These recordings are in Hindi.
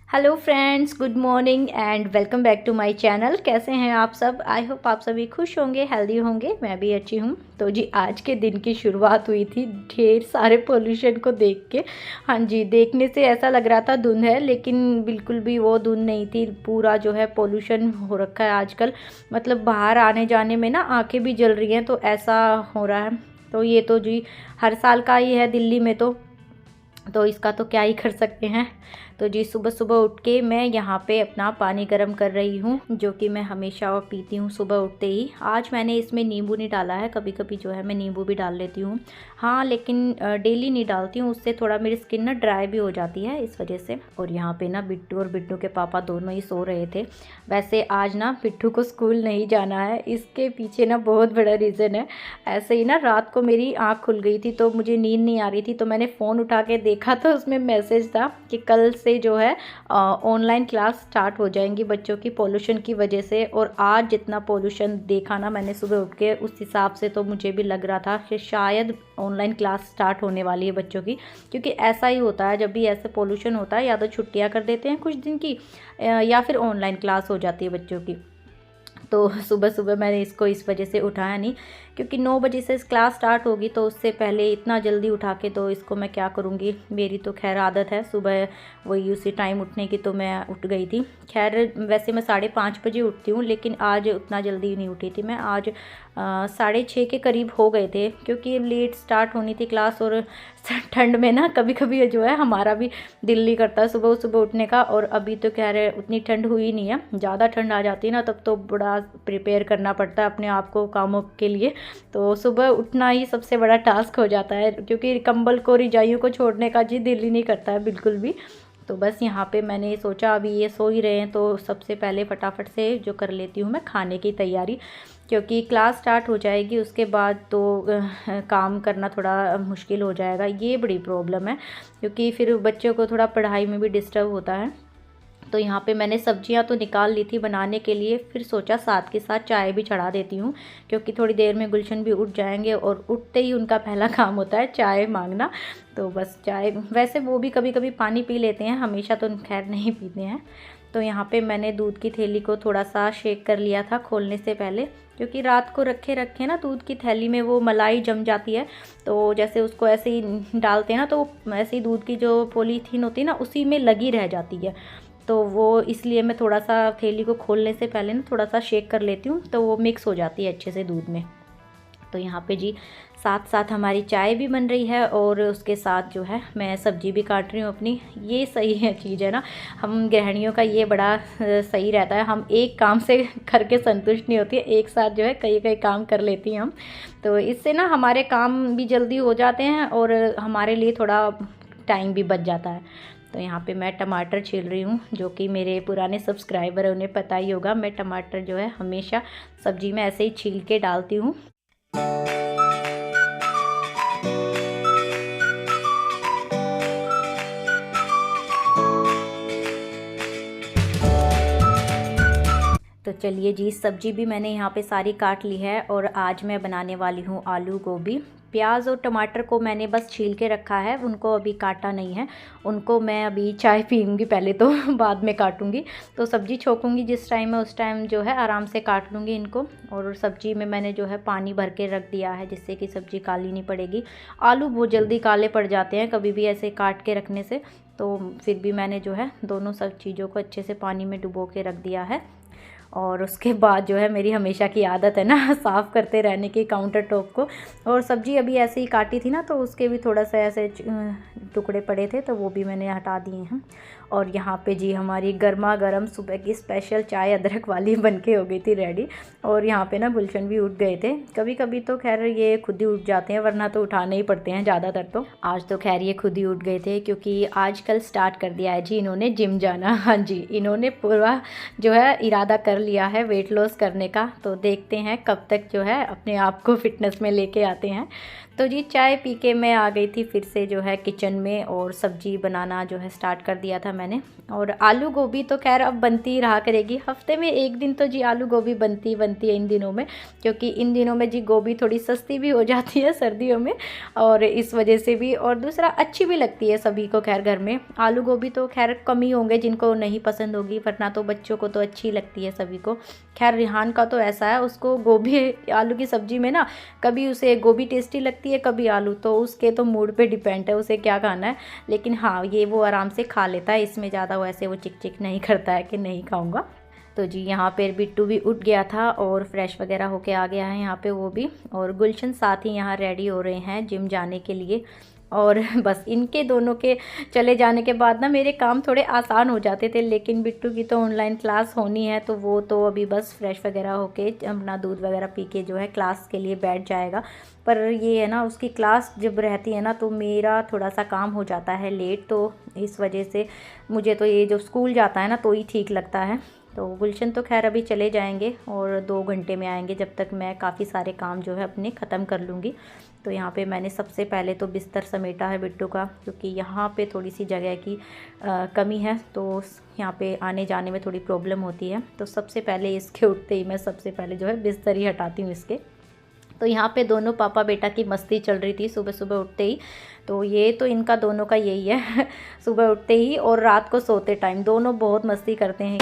Hello friends, good morning and welcome back to my channel. कैसे हैं आप सब? आई होप आप सभी खुश होंगे, हेल्दी होंगे। मैं भी अच्छी हूँ। तो जी, आज के दिन की शुरुआत हुई थी ढेर सारे पोल्यूशन को देख के। हाँ जी, देखने से ऐसा लग रहा था धुंध है, लेकिन बिल्कुल भी वो धुंध नहीं थी। पूरा जो है पोल्यूशन हो रखा है आजकल। मतलब बाहर आने जाने में ना आंखें भी जल रही हैं, तो ऐसा हो रहा है। तो ये तो जी हर साल का ही है दिल्ली में। तो इसका तो क्या ही कर सकते हैं। तो जी सुबह सुबह उठ के मैं यहाँ पे अपना पानी गर्म कर रही हूँ, जो कि मैं हमेशा पीती हूँ सुबह उठते ही। आज मैंने इसमें नींबू नहीं डाला है। कभी कभी जो है मैं नींबू भी डाल लेती हूँ, हाँ, लेकिन डेली नहीं डालती हूँ। उससे थोड़ा मेरी स्किन ना ड्राई भी हो जाती है, इस वजह से। और यहाँ पे ना बिट्टू और बिट्टू के पापा दोनों ही सो रहे थे। वैसे आज ना बिट्टू को स्कूल नहीं जाना है, इसके पीछे ना बहुत बड़ा रीज़न है। ऐसे ही ना रात को मेरी आँख खुल गई थी, तो मुझे नींद नहीं आ रही थी। तो मैंने फ़ोन उठा के देखा, तो उसमें मैसेज था कि कल से जो है ऑनलाइन क्लास स्टार्ट हो जाएंगी बच्चों की, पोल्यूशन की वजह से। और आज जितना पोल्यूशन देखा ना मैंने सुबह उठ के, उस हिसाब से तो मुझे भी लग रहा था कि शायद ऑनलाइन क्लास स्टार्ट होने वाली है बच्चों की। क्योंकि ऐसा ही होता है, जब भी ऐसे पोल्यूशन होता है या तो छुट्टियां कर देते हैं कुछ दिन की, या फिर ऑनलाइन क्लास हो जाती है बच्चों की। तो सुबह सुबह मैंने इसको इस वजह से उठाया नहीं, क्योंकि 9 बजे से क्लास स्टार्ट होगी, तो उससे पहले इतना जल्दी उठा के तो इसको मैं क्या करूँगी। मेरी तो खैर आदत है सुबह वही उसी टाइम उठने की, तो मैं उठ गई थी। खैर वैसे मैं 5:30 बजे उठती हूँ, लेकिन आज उतना जल्दी नहीं उठी थी मैं। आज 6:30 के करीब हो गए थे, क्योंकि लेट स्टार्ट होनी थी क्लास। और ठंड में ना कभी कभी जो है हमारा भी दिल नहीं करता सुबह सुबह उठने का। और अभी तो कह रहे उतनी ठंड हुई नहीं है। ज़्यादा ठंड आ जाती है ना, तब तो बड़ा प्रिपेयर करना पड़ता है अपने आप को कामों के लिए। तो सुबह उठना ही सबसे बड़ा टास्क हो जाता है, क्योंकि कंबल को रजाइयों को छोड़ने का जी दिल ही नहीं करता है बिल्कुल भी। तो बस यहाँ पे मैंने सोचा अभी ये सो ही रहे हैं, तो सबसे पहले फटाफट से जो कर लेती हूँ मैं खाने की तैयारी, क्योंकि क्लास स्टार्ट हो जाएगी उसके बाद तो काम करना थोड़ा मुश्किल हो जाएगा। ये बड़ी प्रॉब्लम है, क्योंकि फिर बच्चों को थोड़ा पढ़ाई में भी डिस्टर्ब होता है। तो यहाँ पे मैंने सब्जियां तो निकाल ली थी बनाने के लिए, फिर सोचा साथ के साथ चाय भी चढ़ा देती हूँ, क्योंकि थोड़ी देर में गुलशन भी उठ जाएंगे और उठते ही उनका पहला काम होता है चाय मांगना। तो बस चाय, वैसे वो भी कभी कभी पानी पी लेते हैं, हमेशा तो खैर नहीं पीते हैं। तो यहाँ पे मैंने दूध की थैली को थोड़ा सा शेक कर लिया था खोलने से पहले, क्योंकि रात को रखे रखे ना दूध की थैली में वो मलाई जम जाती है। तो जैसे उसको ऐसे ही डालते हैं ना, तो ऐसे ही दूध की जो पॉलीथीन होती है ना, उसी में लगी रह जाती है। तो वो इसलिए मैं थोड़ा सा थैली को खोलने से पहले ना थोड़ा सा शेक कर लेती हूँ, तो वो मिक्स हो जाती है अच्छे से दूध में। तो यहाँ पे जी साथ साथ हमारी चाय भी बन रही है, और उसके साथ जो है मैं सब्जी भी काट रही हूँ अपनी। ये सही है चीज़ है ना, हम गृहिणियों का ये बड़ा सही रहता है। हम एक काम से करके संतुष्ट नहीं होती है, एक साथ जो है कई कई काम कर लेती हैं हम। तो इससे ना हमारे काम भी जल्दी हो जाते हैं, और हमारे लिए थोड़ा टाइम भी बच जाता है। तो यहाँ पे मैं टमाटर छील रही हूँ, जो कि मेरे पुराने सब्सक्राइबर हैं उन्हें पता ही होगा। मैं टमाटर जो है हमेशा सब्जी में ऐसे ही छील के डालती हूँ। तो चलिए जी, सब्जी भी मैंने यहाँ पे सारी काट ली है, और आज मैं बनाने वाली हूँ आलू गोभी। प्याज और टमाटर को मैंने बस छील के रखा है, उनको अभी काटा नहीं है। उनको मैं अभी चाय पीऊँगी पहले, तो बाद में काटूँगी। तो सब्जी छोकूँगी जिस टाइम है उस टाइम जो है आराम से काट लूँगी इनको। और सब्जी में मैंने जो है पानी भर के रख दिया है, जिससे कि सब्जी काली नहीं पड़ेगी। आलू बहुत जल्दी काले पड़ जाते हैं कभी भी ऐसे काट के रखने से। तो फिर भी मैंने जो है दोनों सब चीज़ों को अच्छे से पानी में डुबो के रख दिया है। और उसके बाद जो है मेरी हमेशा की आदत है ना साफ़ करते रहने की काउंटर टॉप को। और सब्ज़ी अभी ऐसे ही काटी थी ना, तो उसके भी थोड़ा सा ऐसे टुकड़े पड़े थे, तो वो भी मैंने हटा दिए हैं। और यहाँ पे जी हमारी गर्मा गर्म सुबह की स्पेशल चाय अदरक वाली बनके हो गई थी रेडी। और यहाँ पे ना गुलशन भी उठ गए थे। कभी कभी तो खैर ये खुद ही उठ जाते हैं, वरना तो उठाने ही पड़ते हैं ज़्यादातर। तो आज तो खैर ये खुद ही उठ गए थे, क्योंकि आजकल स्टार्ट कर दिया है जी इन्होंने जिम जाना। हाँ जी, इन्होंने पूरा जो है इरादा कर लिया है वेट लॉस करने का। तो देखते हैं कब तक जो है अपने आप को फिटनेस में लेके आते हैं। तो जी चाय पी के मैं आ गई थी फिर से जो है किचन में, और सब्जी बनाना जो है स्टार्ट कर दिया था मैंने। और आलू गोभी तो खैर अब बनती ही रहा करेगी, हफ्ते में एक दिन तो जी आलू गोभी बनती है इन दिनों में, क्योंकि इन दिनों में जी गोभी थोड़ी सस्ती भी हो जाती है सर्दियों में, और इस वजह से भी, और दूसरा अच्छी भी लगती है सभी को। खैर घर में आलू गोभी तो खैर कम ही होंगे जिनको नहीं पसंद होगी, वरना तो बच्चों को तो अच्छी लगती है सभी को। खैर रिहान का तो ऐसा है, उसको गोभी आलू की सब्ज़ी में ना कभी उसे गोभी टेस्टी लगती है, कभी आलू, तो उसके तो मूड पे डिपेंड है उसे क्या खाना है। लेकिन हाँ ये वो आराम से खा लेता है, इसमें ज़्यादा वैसे वो चिक चिक नहीं करता है कि नहीं खाऊंगा। तो जी यहाँ पे बिट्टू भी उठ गया था और फ्रेश वगैरह होके आ गया है यहाँ पे वो भी, और गुलशन साथ ही यहाँ रेडी हो रहे हैं जिम जाने के लिए। और बस इनके दोनों के चले जाने के बाद ना मेरे काम थोड़े आसान हो जाते थे, लेकिन बिट्टू की तो ऑनलाइन क्लास होनी है, तो वो तो अभी बस फ्रेश वगैरह होके अपना दूध वगैरह पी के जो है क्लास के लिए बैठ जाएगा। पर ये है ना उसकी क्लास जब रहती है ना तो मेरा थोड़ा सा काम हो जाता है लेट, तो इस वजह से मुझे तो ये जो स्कूल जाता है ना तो ही ठीक लगता है। तो गुलशन तो खैर अभी चले जाएंगे और 2 घंटे में आएंगे, जब तक मैं काफ़ी सारे काम जो है अपने ख़त्म कर लूँगी। तो यहाँ पे मैंने सबसे पहले तो बिस्तर समेटा है बिट्टू का, क्योंकि यहाँ पे थोड़ी सी जगह की कमी है, तो यहाँ पे आने जाने में थोड़ी प्रॉब्लम होती है। तो सबसे पहले इसके उठते ही मैं सबसे पहले जो है बिस्तर ही हटाती हूँ इसके। तो यहाँ पे दोनों पापा बेटा की मस्ती चल रही थी सुबह सुबह उठते ही। तो ये तो इनका दोनों का यही है सुबह उठते ही और रात को सोते टाइम दोनों बहुत मस्ती करते हैं।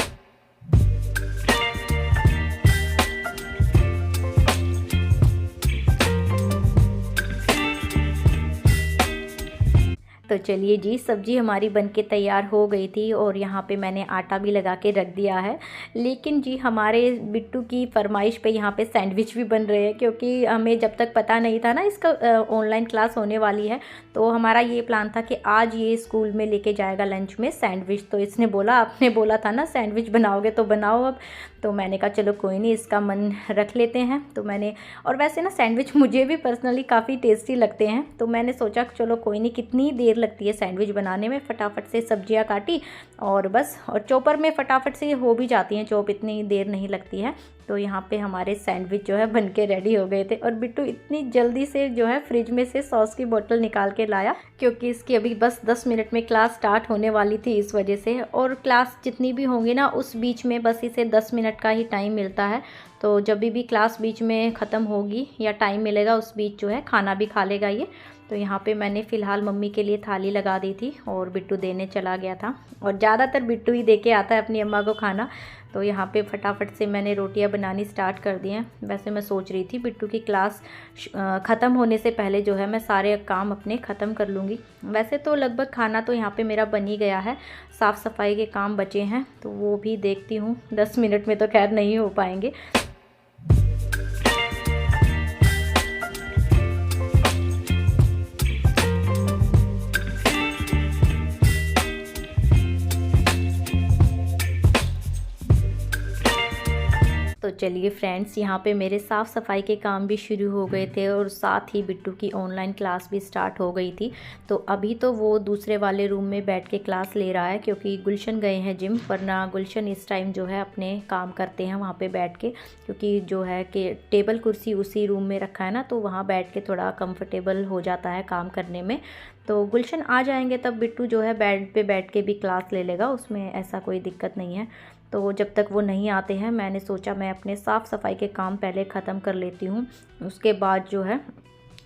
तो चलिए जी सब्ज़ी हमारी बनके तैयार हो गई थी, और यहाँ पे मैंने आटा भी लगा के रख दिया है। लेकिन जी हमारे बिट्टू की फरमाइश पे यहाँ पे सैंडविच भी बन रहे हैं, क्योंकि हमें जब तक पता नहीं था ना इसका ऑनलाइन क्लास होने वाली है, तो हमारा ये प्लान था कि आज ये स्कूल में लेके जाएगा लंच में सैंडविच। तो इसने बोला आपने बोला था ना सैंडविच बनाओगे तो बनाओ अब। तो मैंने कहा चलो कोई नहीं, इसका मन रख लेते हैं। तो मैंने, और वैसे ना सैंडविच मुझे भी पर्सनली काफ़ी टेस्टी लगते हैं, तो मैंने सोचा चलो कोई नहीं, कितनी देर लगती है सैंडविच बनाने में, फटाफट से सब्जियां काटी और बस, और चॉपर में फटाफट से हो भी जाती हैं चॉप, इतनी देर नहीं लगती है। तो यहाँ पे हमारे सैंडविच जो है बनके रेडी हो गए थे, और बिट्टू इतनी जल्दी से जो है फ्रिज में से सॉस की बोतल निकाल के लाया, क्योंकि इसकी अभी बस 10 मिनट में क्लास स्टार्ट होने वाली थी इस वजह से। और क्लास जितनी भी होंगी ना उस बीच में बस इसे 10 मिनट का ही टाइम मिलता है, तो जब भी क्लास बीच में ख़त्म होगी या टाइम मिलेगा उस बीच जो है खाना भी खा लेगा ये। तो यहाँ पे मैंने फ़िलहाल मम्मी के लिए थाली लगा दी थी और बिट्टू देने चला गया था, और ज़्यादातर बिट्टू ही दे के आता है अपनी अम्मा को खाना। तो यहाँ पे फटाफट से मैंने रोटियां बनानी स्टार्ट कर दी हैं। वैसे मैं सोच रही थी बिट्टू की क्लास ख़त्म होने से पहले जो है मैं सारे काम अपने ख़त्म कर लूँगी। वैसे तो लगभग खाना तो यहाँ पे मेरा बन ही गया है, साफ़ सफाई के काम बचे हैं तो वो भी देखती हूँ, 10 मिनट में तो खैर नहीं हो पाएंगे। तो चलिए फ्रेंड्स, यहाँ पे मेरे साफ़ सफाई के काम भी शुरू हो गए थे, और साथ ही बिट्टू की ऑनलाइन क्लास भी स्टार्ट हो गई थी। तो अभी तो वो दूसरे वाले रूम में बैठ के क्लास ले रहा है, क्योंकि गुलशन गए हैं जिम, वरना गुलशन इस टाइम जो है अपने काम करते हैं वहाँ पे बैठ के, क्योंकि जो है कि टेबल कुर्सी उसी रूम में रखा है ना, तो वहाँ बैठ के थोड़ा कंफर्टेबल हो जाता है काम करने में। तो गुलशन आ जाएंगे तब बिट्टू जो है बेड पे बैठ के भी क्लास ले लेगा, उसमें ऐसा कोई दिक्कत नहीं है। तो जब तक वो नहीं आते हैं मैंने सोचा मैं अपने साफ़ सफाई के काम पहले ख़त्म कर लेती हूँ, उसके बाद जो है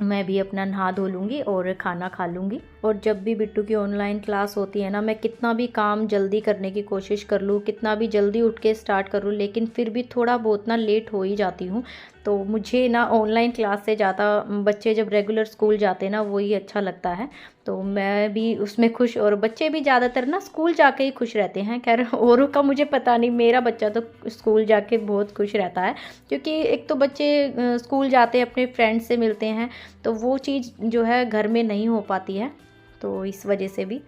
मैं भी अपना नहा धो लूँगी और खाना खा लूँगी। और जब भी बिट्टू की ऑनलाइन क्लास होती है ना, मैं कितना भी काम जल्दी करने की कोशिश कर लूँ, कितना भी जल्दी उठ के स्टार्ट करूँ, लेकिन फिर भी थोड़ा बहुत ना लेट हो ही जाती हूँ। तो मुझे ना ऑनलाइन क्लास से ज़्यादा बच्चे जब रेगुलर स्कूल जाते हैं ना वही अच्छा लगता है, तो मैं भी उसमें खुश, और बच्चे भी ज़्यादातर ना स्कूल जाके ही खुश रहते हैं। खैर औरों का मुझे पता नहीं, मेरा बच्चा तो स्कूल जाके बहुत खुश रहता है, क्योंकि एक तो बच्चे स्कूल जाते हैं अपने फ्रेंड्स से मिलते हैं, तो वो चीज़ जो है घर में नहीं हो पाती है, तो इस वजह से भी।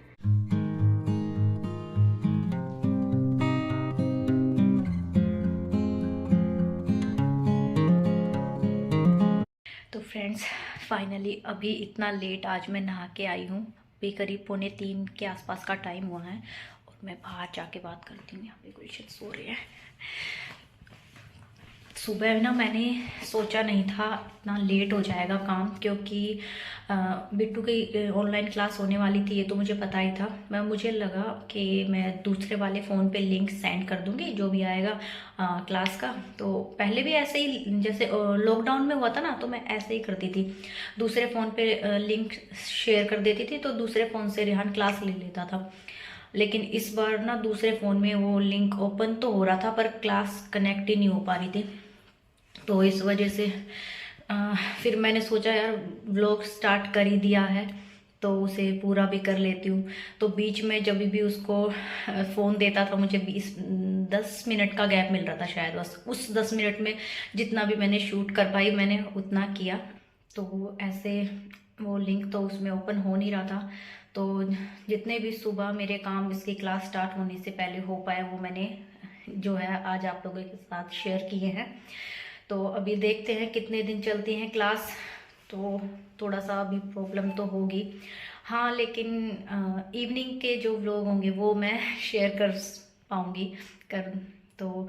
तो फ्रेंड्स फाइनली अभी इतना लेट आज मैं नहा के आई हूँ, अभी करीब 2:45 के आसपास का टाइम हुआ है, और मैं बाहर जाके बात करती हूँ। यहाँ पे गुलशन सो रहे हैं, सुबह ना मैंने सोचा नहीं था इतना लेट हो जाएगा काम, क्योंकि बिट्टू की ऑनलाइन क्लास होने वाली थी, ये तो मुझे पता ही था। मुझे लगा कि मैं दूसरे वाले फ़ोन पे लिंक सेंड कर दूंगी जो भी आएगा क्लास का। तो पहले भी ऐसे ही, जैसे लॉकडाउन में हुआ था ना, तो मैं ऐसे ही करती थी, दूसरे फ़ोन पे लिंक शेयर कर देती थी, तो दूसरे फ़ोन से रेहान क्लास ले लेता था। लेकिन इस बार ना दूसरे फ़ोन में वो लिंक ओपन तो हो रहा था पर क्लास कनेक्ट ही नहीं हो पा रही थी। तो इस वजह से फिर मैंने सोचा यार व्लॉग स्टार्ट कर ही दिया है तो उसे पूरा भी कर लेती हूँ। तो बीच में जब भी उसको फ़ोन देता था, मुझे 10 मिनट का गैप मिल रहा था शायद, बस उस 10 मिनट में जितना भी मैंने शूट कर पाई मैंने उतना किया। तो ऐसे वो लिंक तो उसमें ओपन हो नहीं रहा था। तो जितने भी सुबह मेरे काम इसकी क्लास स्टार्ट होने से पहले हो पाए वो मैंने जो है आज आप लोगों के साथ शेयर किए हैं। तो अभी देखते हैं कितने दिन चलती हैं क्लास। तो थोड़ा सा अभी प्रॉब्लम तो होगी, हाँ, लेकिन इवनिंग के जो व्लॉग होंगे वो मैं शेयर कर पाऊँगी कर। तो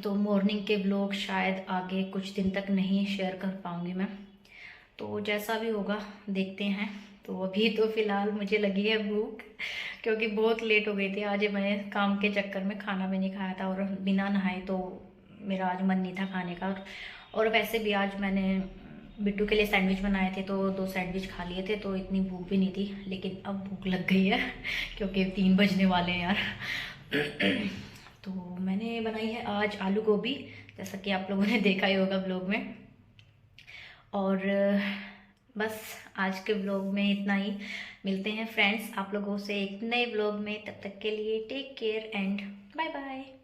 तो मॉर्निंग के व्लॉग शायद आगे कुछ दिन तक नहीं शेयर कर पाऊँगी मैं। तो जैसा भी होगा देखते हैं। तो अभी तो फ़िलहाल मुझे लगी है भूख, क्योंकि बहुत लेट हो गई थी आज। मैं काम के चक्कर में खाना भी नहीं खाया था और बिना नहाए तो मेरा आज मन नहीं था खाने का। और वैसे भी आज मैंने बिट्टू के लिए सैंडविच बनाए थे तो 2 सैंडविच खा लिए थे, तो इतनी भूख भी नहीं थी। लेकिन अब भूख लग गई है क्योंकि 3 बजने वाले हैं यार। तो मैंने बनाई है आज आलू गोभी, जैसा कि आप लोगों ने देखा ही होगा ब्लॉग में। और बस आज के ब्लॉग में इतना ही। मिलते हैं फ्रेंड्स आप लोगों से एक नए ब्लॉग में, तब तक के लिए take care and bye bye.